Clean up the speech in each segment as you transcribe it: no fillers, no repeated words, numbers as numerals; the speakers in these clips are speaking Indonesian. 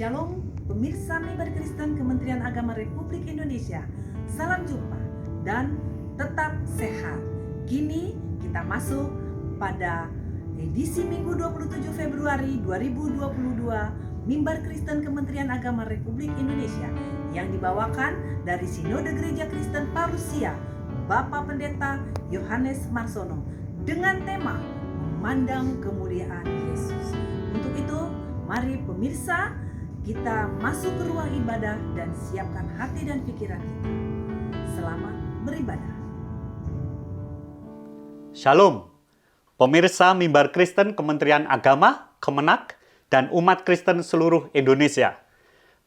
Shalom, pemirsa mimbar Kristen Kementerian Agama Republik Indonesia. Salam jumpa dan tetap sehat. Kini kita masuk pada edisi Minggu 27 Februari 2022 Mimbar Kristen Kementerian Agama Republik Indonesia yang dibawakan dari Sinode Gereja Kristen Parusia Bapak Pendeta Yohanes Marsono dengan tema Memandang Kemuliaan Yesus. Untuk itu, mari pemirsa kita masuk ke ruang ibadah dan siapkan hati dan pikiran kita. Selamat beribadah. Shalom, pemirsa Mimbar Kristen Kementerian Agama, Kemenak, dan umat Kristen seluruh Indonesia.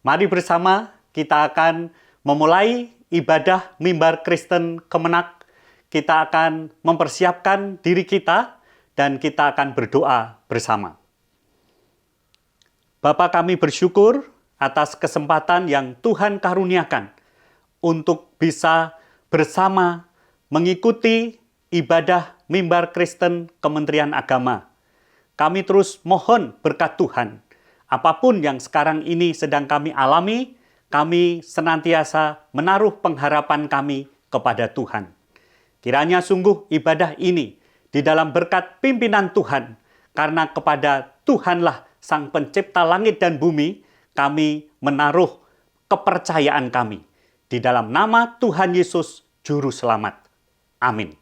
Mari bersama kita akan memulai ibadah Mimbar Kristen Kemenak. Kita akan mempersiapkan diri kita dan kita akan berdoa bersama. Bapa, kami bersyukur atas kesempatan yang Tuhan karuniakan untuk bisa bersama mengikuti ibadah Mimbar Kristen Kementerian Agama. Kami terus mohon berkat Tuhan. Apapun yang sekarang ini sedang kami alami, kami senantiasa menaruh pengharapan kami kepada Tuhan. Kiranya sungguh ibadah ini di dalam berkat pimpinan Tuhan, karena kepada Tuhanlah Sang Pencipta langit dan bumi, kami menaruh kepercayaan kami. Di dalam nama Tuhan Yesus, Juru Selamat. Amin.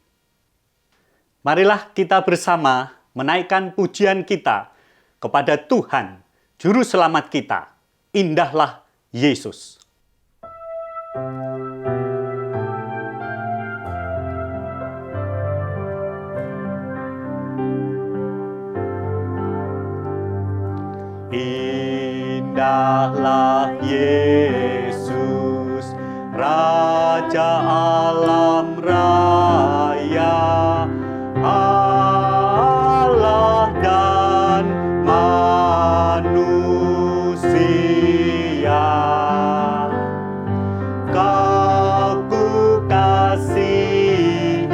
Marilah kita bersama menaikkan pujian kita kepada Tuhan, Juru Selamat kita. Indahlah Yesus. Indahlah Yesus, Raja alam raya, Allah dan manusia. Kau ku kasihi,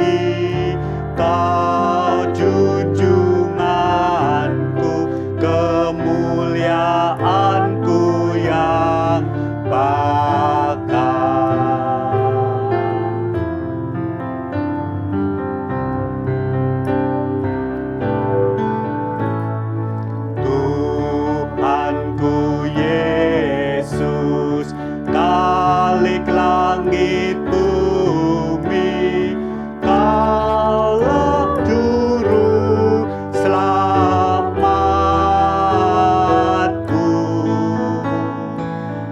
Kau junjunganku, kemuliaanku yang bakal. Tuhanku Yesus, Khalik langit bumi, Kaulah juru selamatku.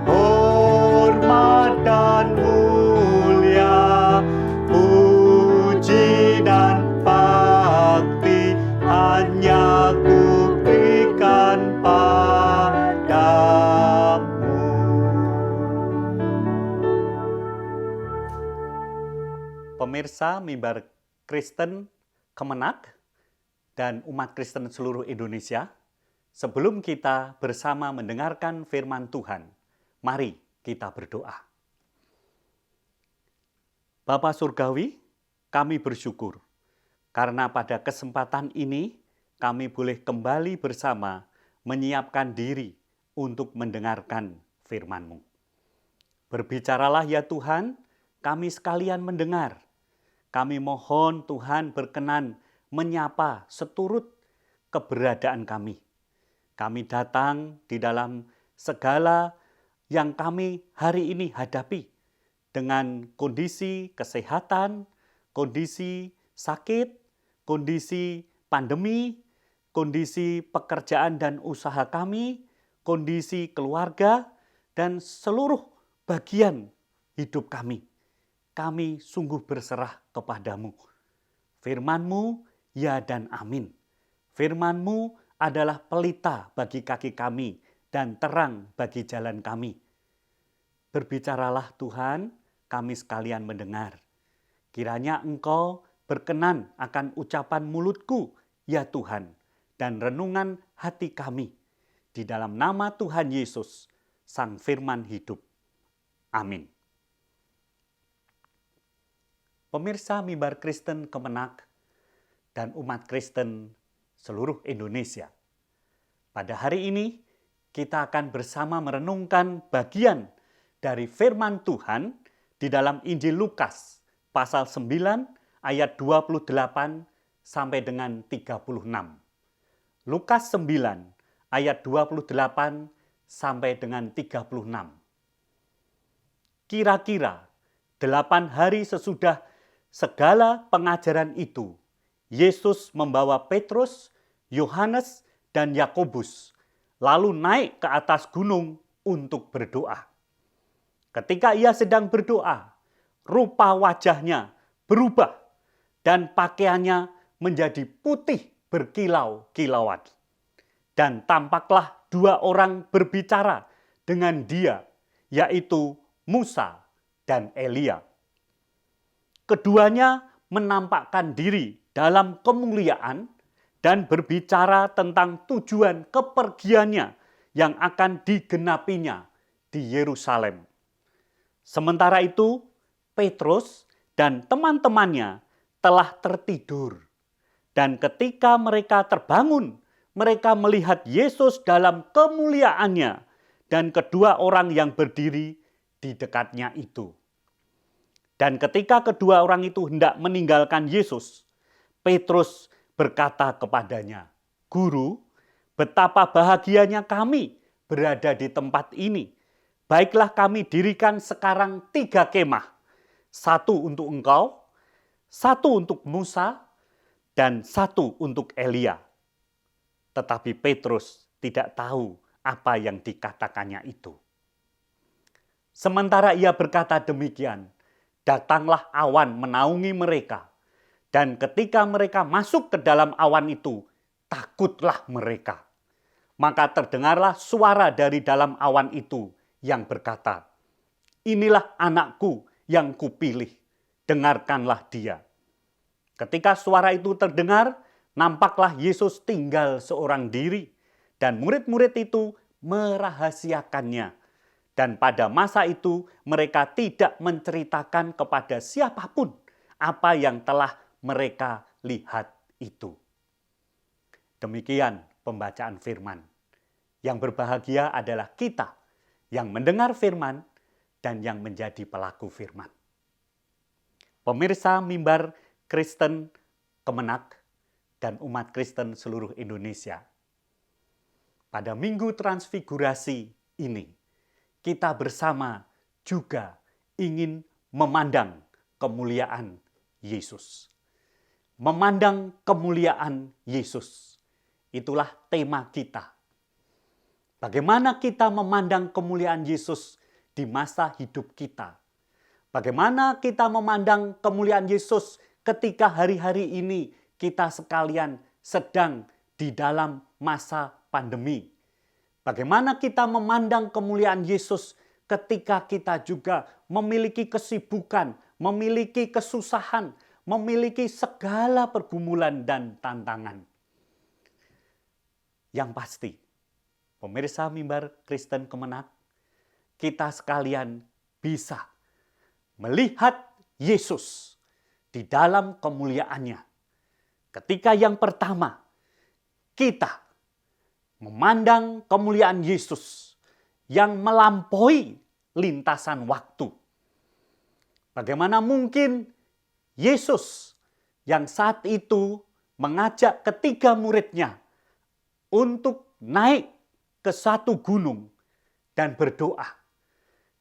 Hormat dan mulia, puji dan bakti hanya ku berikan padamu. Pemirsa Mimbar Kristen Kemenak dan umat Kristen seluruh Indonesia, sebelum kita bersama mendengarkan firman Tuhan, mari kita berdoa. Bapa Surgawi, kami bersyukur karena pada kesempatan ini kami boleh kembali bersama menyiapkan diri untuk mendengarkan firman-Mu. Berbicaralah ya Tuhan, kami sekalian mendengar. Kami mohon Tuhan berkenan menyapa seturut keberadaan kami. Kami datang di dalam segala yang kami hari ini hadapi dengan kondisi kesehatan, kondisi sakit, kondisi pandemi, kondisi pekerjaan dan usaha kami, kondisi keluarga, dan seluruh bagian hidup kami. Kami sungguh berserah kepadamu. Firman-Mu, ya dan amin. Firman-Mu adalah pelita bagi kaki kami dan terang bagi jalan kami. Berbicaralah Tuhan, kami sekalian mendengar. Kiranya Engkau berkenan akan ucapan mulutku, ya Tuhan, dan renungan hati kami. Di dalam nama Tuhan Yesus, Sang Firman hidup. Amin. Pemirsa Mimbar Kristen Kemenak dan umat Kristen seluruh Indonesia. Pada hari ini kita akan bersama merenungkan bagian dari firman Tuhan di dalam Injil Lukas pasal 9 ayat 28 sampai dengan 36. Lukas 9 ayat 28 sampai dengan 36. Kira-kira 8 hari sesudah segala pengajaran itu, Yesus membawa Petrus, Yohanes, dan Yakobus lalu naik ke atas gunung untuk berdoa. Ketika ia sedang berdoa, rupa wajahnya berubah dan pakaiannya menjadi putih berkilau-kilauan. Dan tampaklah 2 orang berbicara dengan dia, yaitu Musa dan Elia. Keduanya menampakkan diri dalam kemuliaan dan berbicara tentang tujuan kepergiannya yang akan digenapinya di Yerusalem. Sementara itu, Petrus dan teman-temannya telah tertidur. Dan ketika mereka terbangun, mereka melihat Yesus dalam kemuliaannya dan kedua orang yang berdiri di dekatnya itu. Dan ketika kedua orang itu hendak meninggalkan Yesus, Petrus berkata kepadanya, "Guru, betapa bahagianya kami berada di tempat ini. Baiklah kami dirikan sekarang 3 kemah. 1 untuk engkau, 1 untuk Musa, dan 1 untuk Elia." Tetapi Petrus tidak tahu apa yang dikatakannya itu. Sementara ia berkata demikian, datanglah awan menaungi mereka. Dan ketika mereka masuk ke dalam awan itu, takutlah mereka. Maka terdengarlah suara dari dalam awan itu yang berkata, "Inilah anakku yang kupilih, dengarkanlah dia." Ketika suara itu terdengar, nampaklah Yesus tinggal seorang diri, dan murid-murid itu merahasiakannya. Dan pada masa itu mereka tidak menceritakan kepada siapapun apa yang telah mereka lihat itu. Demikian pembacaan firman. Yang berbahagia adalah kita yang mendengar firman dan yang menjadi pelaku firman. Pemirsa Mimbar Kristen Kemenak dan umat Kristen seluruh Indonesia. Pada Minggu Transfigurasi ini, kita bersama juga ingin memandang kemuliaan Yesus. Memandang kemuliaan Yesus. Itulah tema kita. Bagaimana kita memandang kemuliaan Yesus di masa hidup kita? Bagaimana kita memandang kemuliaan Yesus ketika hari-hari ini kita sekalian sedang di dalam masa pandemi? Bagaimana kita memandang kemuliaan Yesus ketika kita juga memiliki kesibukan, memiliki kesusahan, memiliki segala pergumulan dan tantangan? Yang pasti, pemirsa Mimbar Kristen Kemenak, kita sekalian bisa melihat Yesus di dalam kemuliaannya. Ketika yang pertama, kita memandang kemuliaan Yesus yang melampaui lintasan waktu. Bagaimana mungkin Yesus yang saat itu mengajak ketiga muridnya untuk naik ke satu gunung dan berdoa.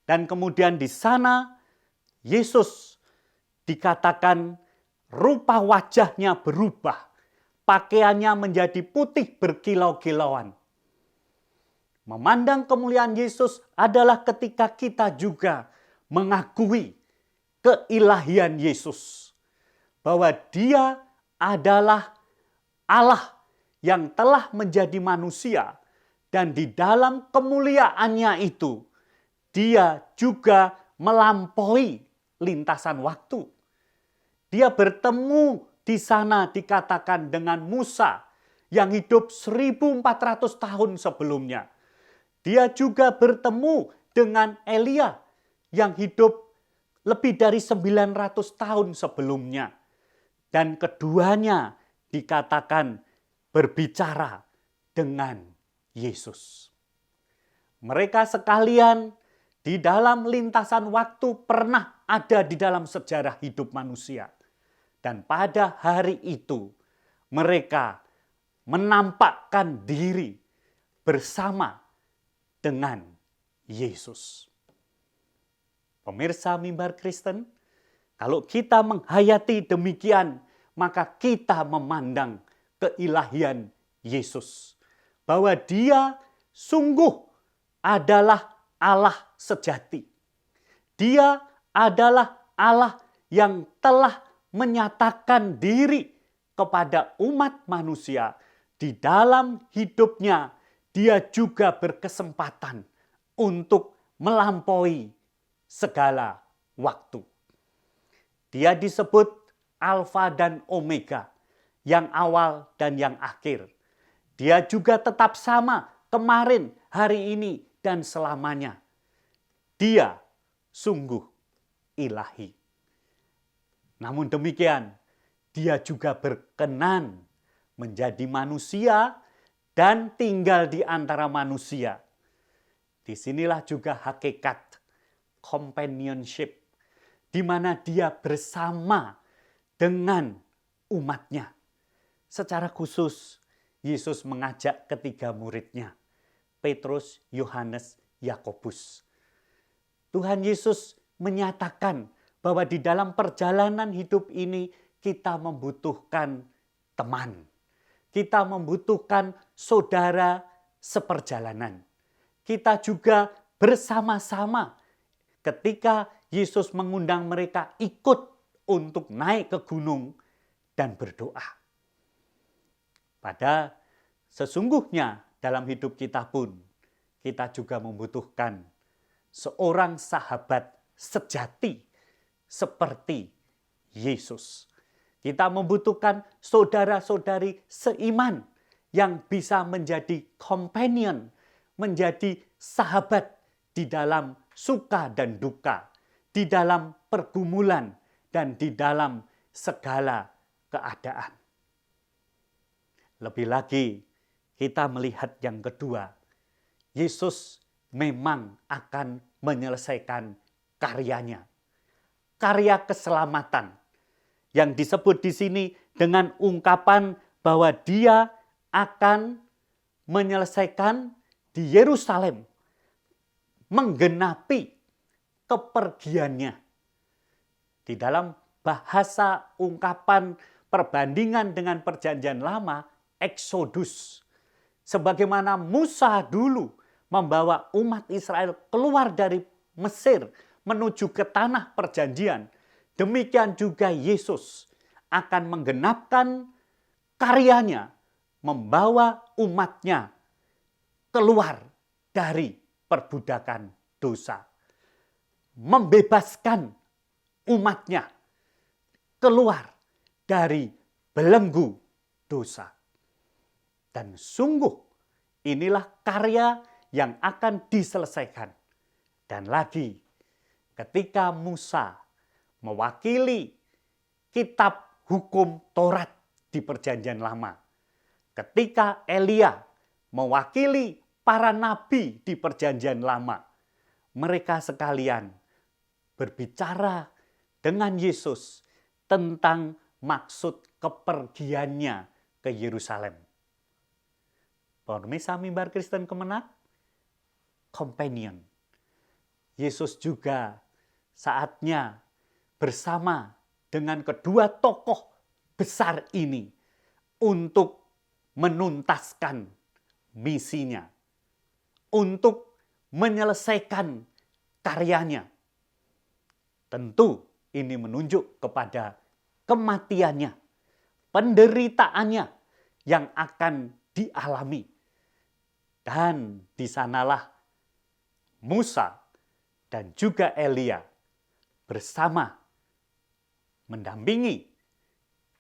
Dan kemudian di sana Yesus dikatakan rupa wajahnya berubah. Pakaiannya menjadi putih berkilau-kilauan. Memandang kemuliaan Yesus adalah ketika kita juga mengakui keilahian Yesus. Bahwa dia adalah Allah yang telah menjadi manusia. Dan di dalam kemuliaannya itu, dia juga melampaui lintasan waktu. Dia bertemu di sana dikatakan dengan Musa yang hidup 1400 tahun sebelumnya. Dia juga bertemu dengan Elia yang hidup lebih dari 900 tahun sebelumnya. Dan keduanya dikatakan berbicara dengan Yesus. Mereka sekalian di dalam lintasan waktu pernah ada di dalam sejarah hidup manusia. Dan pada hari itu mereka menampakkan diri bersama dengan Yesus. Pemirsa Mimbar Kristen, kalau kita menghayati demikian, maka kita memandang keilahian Yesus. Bahwa Dia sungguh adalah Allah sejati. Dia adalah Allah yang telah menyatakan diri kepada umat manusia. Di dalam hidupnya, Dia juga berkesempatan untuk melampaui segala waktu. Dia disebut Alfa dan Omega, yang awal dan yang akhir. Dia juga tetap sama kemarin, hari ini, dan selamanya. Dia sungguh ilahi. Namun demikian, Dia juga berkenan menjadi manusia dan tinggal di antara manusia. Disinilah juga hakikat companionship, di mana Dia bersama dengan umatnya. Secara khusus, Yesus mengajak ketiga muridnya, Petrus, Yohanes, Yakobus. Tuhan Yesus menyatakan bahwa di dalam perjalanan hidup ini kita membutuhkan teman. Kita membutuhkan saudara seperjalanan. Kita juga bersama-sama ketika Yesus mengundang mereka ikut untuk naik ke gunung dan berdoa. Pada sesungguhnya dalam hidup kita pun, kita juga membutuhkan seorang sahabat sejati seperti Yesus. Kita membutuhkan saudara-saudari seiman yang bisa menjadi companion, menjadi sahabat di dalam suka dan duka, di dalam pergumulan, dan di dalam segala keadaan. Lebih lagi, kita melihat yang kedua, Yesus memang akan menyelesaikan karyanya. Karya keselamatan yang disebut di sini dengan ungkapan bahwa Dia akan menyelesaikan di Yerusalem, menggenapi kepergiannya. Di dalam bahasa ungkapan perbandingan dengan perjanjian lama, Exodus. Sebagaimana Musa dulu membawa umat Israel keluar dari Mesir menuju ke tanah perjanjian, demikian juga Yesus akan menggenapkan karyanya, membawa umatnya keluar dari perbudakan dosa, membebaskan umatnya keluar dari belenggu dosa. Dan sungguh inilah karya yang akan diselesaikan. Dan lagi, ketika Musa mewakili kitab hukum Taurat di perjanjian lama, ketika Elia mewakili para nabi di perjanjian lama, mereka sekalian berbicara dengan Yesus tentang maksud kepergiannya ke Yerusalem. Pemirsa Mimbar Kristen Kemenak, companion. Yesus juga saatnya bersama dengan kedua tokoh besar ini untuk menuntaskan misinya, untuk menyelesaikan karyanya. Tentu ini menunjuk kepada kematiannya, penderitaannya yang akan dialami. Dan di sanalah Musa dan juga Elia bersama mendampingi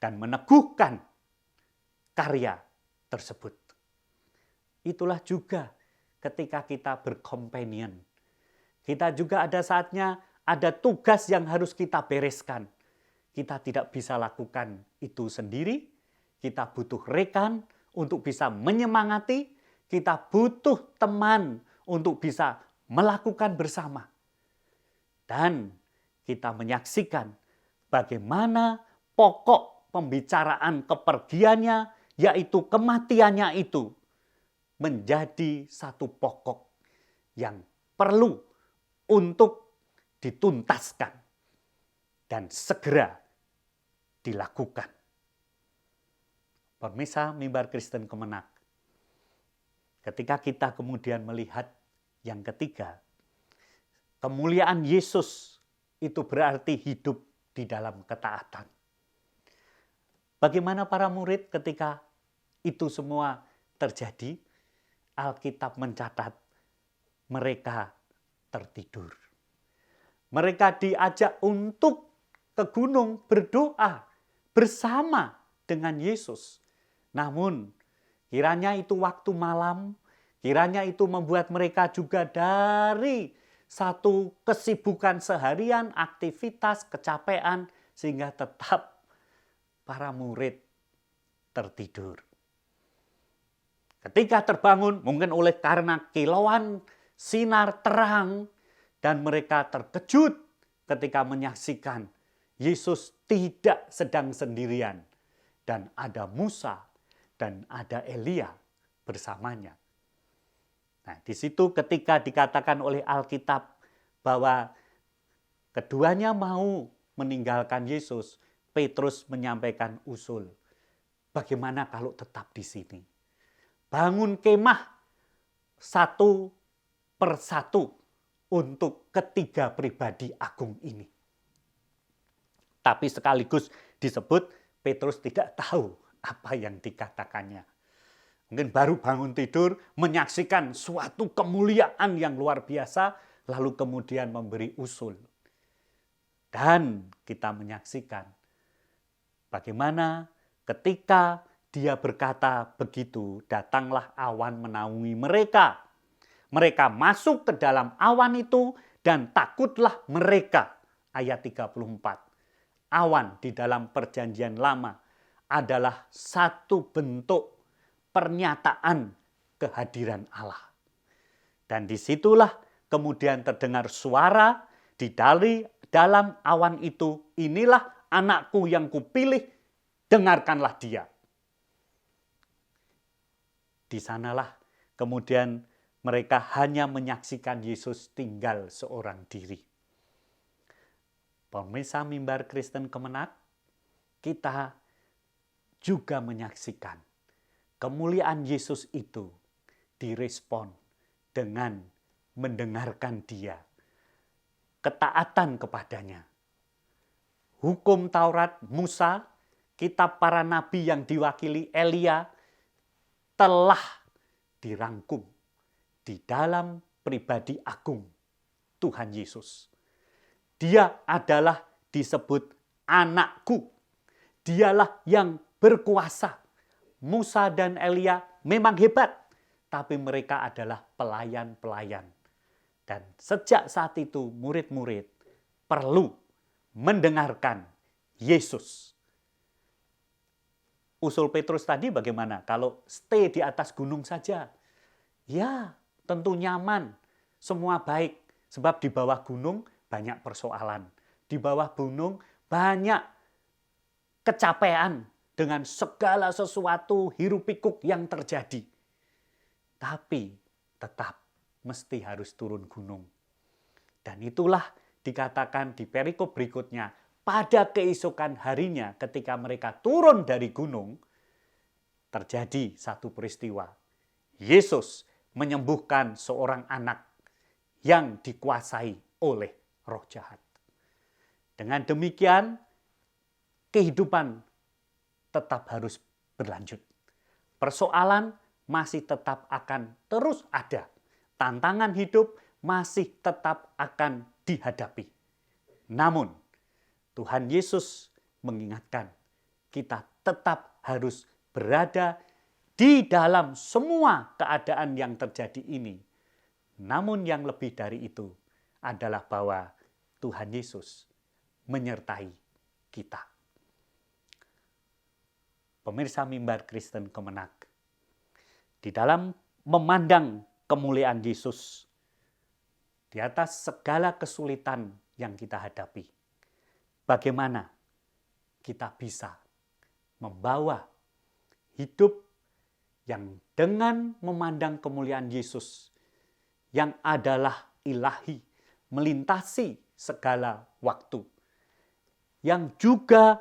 dan meneguhkan karya tersebut. Itulah juga ketika kita berkompanion. Kita juga ada saatnya ada tugas yang harus kita bereskan. Kita tidak bisa lakukan itu sendiri. Kita butuh rekan untuk bisa menyemangati. Kita butuh teman untuk bisa melakukan bersama. Dan kita menyaksikan bagaimana pokok pembicaraan kepergiannya, yaitu kematiannya itu, menjadi satu pokok yang perlu untuk dituntaskan dan segera dilakukan. Pemirsa Mimbar Kristen Kemenak, ketika kita kemudian melihat yang ketiga, kemuliaan Yesus itu berarti hidup di dalam ketaatan. Bagaimana para murid ketika itu semua terjadi? Alkitab mencatat mereka tertidur. Mereka diajak untuk ke gunung berdoa bersama dengan Yesus. Namun kiranya itu waktu malam, kiranya itu membuat mereka juga dari satu kesibukan seharian, aktivitas, kecapean, sehingga tetap para murid tertidur. Ketika terbangun, mungkin oleh karena kilauan sinar terang, dan mereka terkejut ketika menyaksikan Yesus tidak sedang sendirian, dan ada Musa dan ada Elia bersamanya. Nah, di situ ketika dikatakan oleh Alkitab bahwa keduanya mau meninggalkan Yesus, Petrus menyampaikan usul. Bagaimana kalau tetap di sini? Bangun kemah satu persatu untuk ketiga pribadi agung ini. Tapi sekaligus disebut Petrus tidak tahu apa yang dikatakannya. Mungkin baru bangun tidur, menyaksikan suatu kemuliaan yang luar biasa, lalu kemudian memberi usul. Dan kita menyaksikan bagaimana ketika dia berkata begitu, datanglah awan menaungi mereka. Mereka masuk ke dalam awan itu dan takutlah mereka. Ayat 34. Awan di dalam perjanjian lama adalah satu bentuk pernyataan kehadiran Allah. Dan disitulah kemudian terdengar suara di dalam awan itu, inilah anakku yang kupilih, dengarkanlah dia. Di sanalah kemudian mereka hanya menyaksikan Yesus tinggal seorang diri. Pemirsa Mimbar Kristen Kemenak, kita juga menyaksikan kemuliaan Yesus itu direspon dengan mendengarkan dia, ketaatan kepadanya. Hukum Taurat Musa, kitab para nabi yang diwakili Elia, telah dirangkum di dalam pribadi agung Tuhan Yesus. Dia adalah disebut anakku. Dialah yang berkuasa. Musa dan Elia memang hebat, tapi mereka adalah pelayan-pelayan. Dan sejak saat itu murid-murid perlu mendengarkan Yesus. Usul Petrus tadi bagaimana? Kalau stay di atas gunung saja, ya tentu nyaman, semua baik. Sebab di bawah gunung banyak persoalan. Di bawah gunung banyak kecapean dengan segala sesuatu hiruk-pikuk yang terjadi. Tapi tetap mesti harus turun gunung. Dan itulah dikatakan di perikop berikutnya, pada keesokan harinya ketika mereka turun dari gunung, terjadi satu peristiwa. Yesus menyembuhkan seorang anak yang dikuasai oleh roh jahat. Dengan demikian, kehidupan tetap harus berlanjut. Persoalan masih tetap akan terus ada. Tantangan hidup masih tetap akan dihadapi. Namun, Tuhan Yesus mengingatkan kita tetap harus berada di dalam semua keadaan yang terjadi ini. Namun yang lebih dari itu adalah bahwa Tuhan Yesus menyertai kita. Pemirsa Mimbar Kristen Kemenak, di dalam memandang kemuliaan Yesus di atas segala kesulitan yang kita hadapi. Bagaimana kita bisa membawa hidup yang dengan memandang kemuliaan Yesus yang adalah ilahi, melintasi segala waktu, yang juga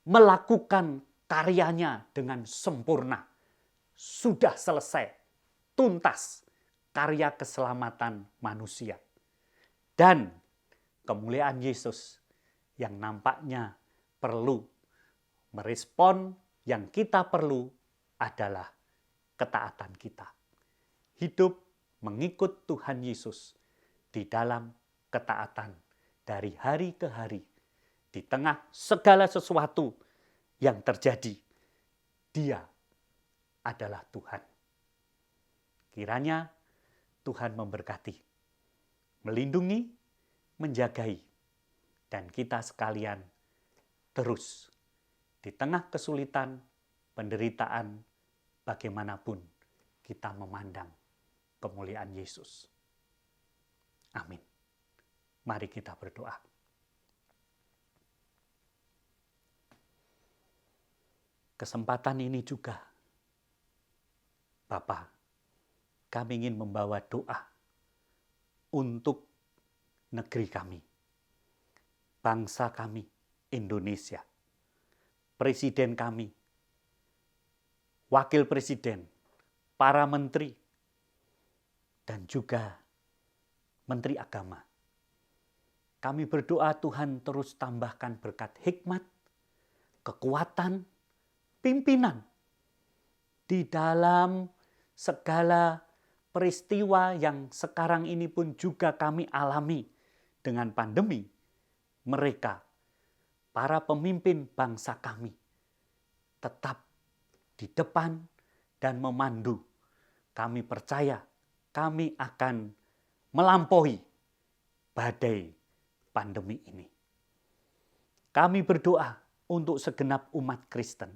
melakukan karyanya dengan sempurna. Sudah selesai, tuntas karya keselamatan manusia. Dan kemuliaan Yesus yang nampaknya perlu merespon, yang kita perlu adalah ketaatan kita. Hidup mengikut Tuhan Yesus di dalam ketaatan dari hari ke hari. Di tengah segala sesuatu yang terjadi, Dia adalah Tuhan. Kiranya Tuhan memberkati, melindungi, menjagai, dan kita sekalian terus di tengah kesulitan, penderitaan, bagaimanapun kita memandang kemuliaan Yesus. Amin. Mari kita berdoa. Kesempatan ini juga, Bapa, kami ingin membawa doa untuk negeri kami, bangsa kami, Indonesia, presiden kami, wakil presiden, para menteri, dan juga menteri agama. Kami berdoa Tuhan terus tambahkan berkat hikmat, kekuatan, pimpinan di dalam segala peristiwa yang sekarang ini pun juga kami alami dengan pandemi. Mereka, para pemimpin bangsa kami, tetap di depan dan memandu. Kami percaya kami akan melampaui badai pandemi ini. Kami berdoa untuk segenap umat Kristen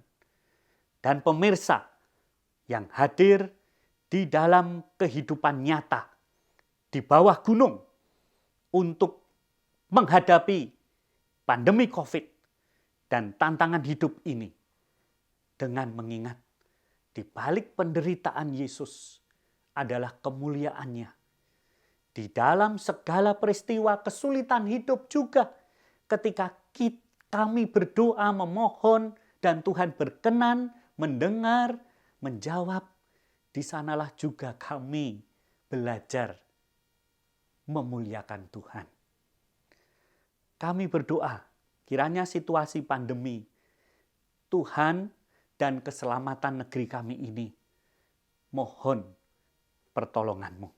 dan pemirsa yang hadir di dalam kehidupan nyata di bawah gunung untuk menghadapi pandemi COVID dan tantangan hidup ini dengan mengingat di balik penderitaan Yesus adalah kemuliaannya. Di dalam segala peristiwa kesulitan hidup juga ketika kami berdoa memohon dan Tuhan berkenan mendengar, menjawab, di sanalah juga kami belajar memuliakan Tuhan. Kami berdoa, kiranya situasi pandemi, Tuhan dan keselamatan negeri kami ini, mohon pertolongan-Mu.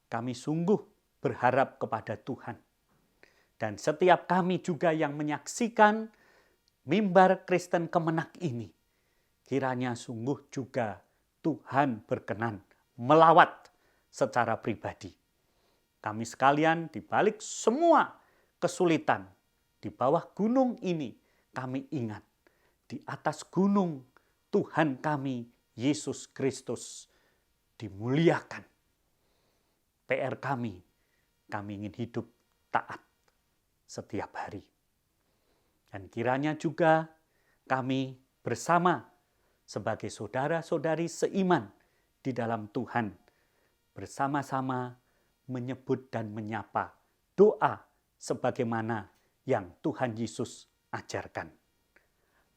Kami sungguh berharap kepada Tuhan. Dan setiap kami juga yang menyaksikan mimbar Kristen Kemenak ini, kiranya sungguh juga Tuhan berkenan melawat secara pribadi. Kami sekalian di balik semua kesulitan di bawah gunung ini, kami ingat di atas gunung Tuhan kami Yesus Kristus dimuliakan. PR kami ingin hidup taat setiap hari. Dan kiranya juga kami bersama sebagai saudara-saudari seiman di dalam Tuhan, bersama-sama menyebut dan menyapa doa sebagaimana yang Tuhan Yesus ajarkan.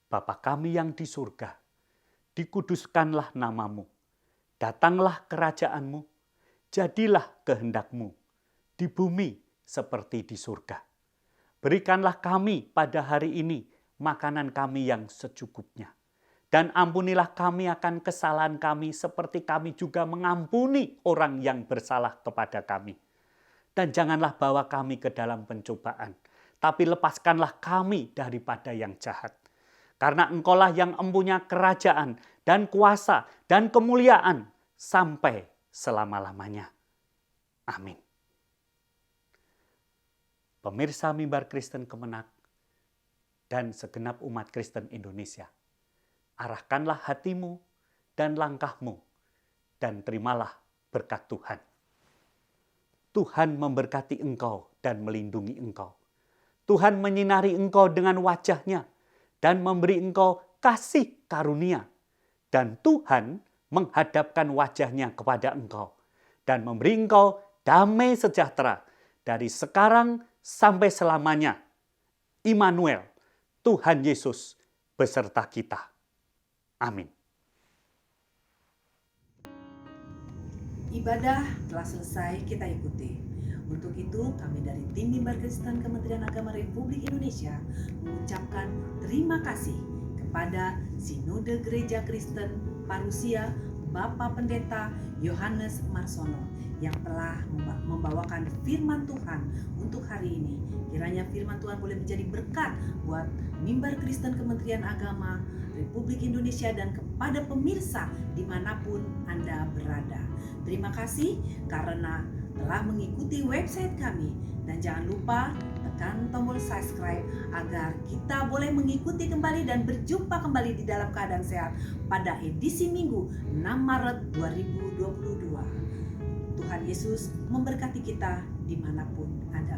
Bapa kami yang di surga, dikuduskanlah nama-Mu, datanglah kerajaan-Mu, jadilah kehendak-Mu di bumi seperti di surga. Berikanlah kami pada hari ini makanan kami yang secukupnya. Dan ampunilah kami akan kesalahan kami seperti kami juga mengampuni orang yang bersalah kepada kami. Dan janganlah bawa kami ke dalam pencobaan, tapi lepaskanlah kami daripada yang jahat. Karena Engkaulah yang empunya kerajaan dan kuasa dan kemuliaan sampai selama-lamanya. Amin. Pemirsa mimbar Kristen Kemenak dan segenap umat Kristen Indonesia, arahkanlah hatimu dan langkahmu dan terimalah berkat Tuhan. Tuhan memberkati engkau dan melindungi engkau. Tuhan menyinari engkau dengan wajah-Nya dan memberi engkau kasih karunia. Dan Tuhan menghadapkan wajah-Nya kepada engkau dan memberi engkau damai sejahtera dari sekarang sampai selamanya. Immanuel, Tuhan Yesus beserta kita. Amin. Ibadah telah selesai, kita ikuti. Untuk itu, kami dari Tim Mimbar Kristen Kementerian Agama Republik Indonesia mengucapkan terima kasih kepada Sinode Gereja Kristen Parusia Bapak Pendeta Yohanes Marsono yang telah membawakan firman Tuhan untuk hari ini. Kiranya firman Tuhan boleh menjadi berkat buat Mimbar Kristen Kementerian Agama Republik Indonesia dan kepada pemirsa dimanapun Anda berada. Terima kasih karena telah mengikuti website kami, dan jangan lupa tekan tombol subscribe agar kita boleh mengikuti kembali dan berjumpa kembali di dalam keadaan sehat pada edisi Minggu 6 Maret 2022. Tuhan Yesus memberkati kita dimanapun Anda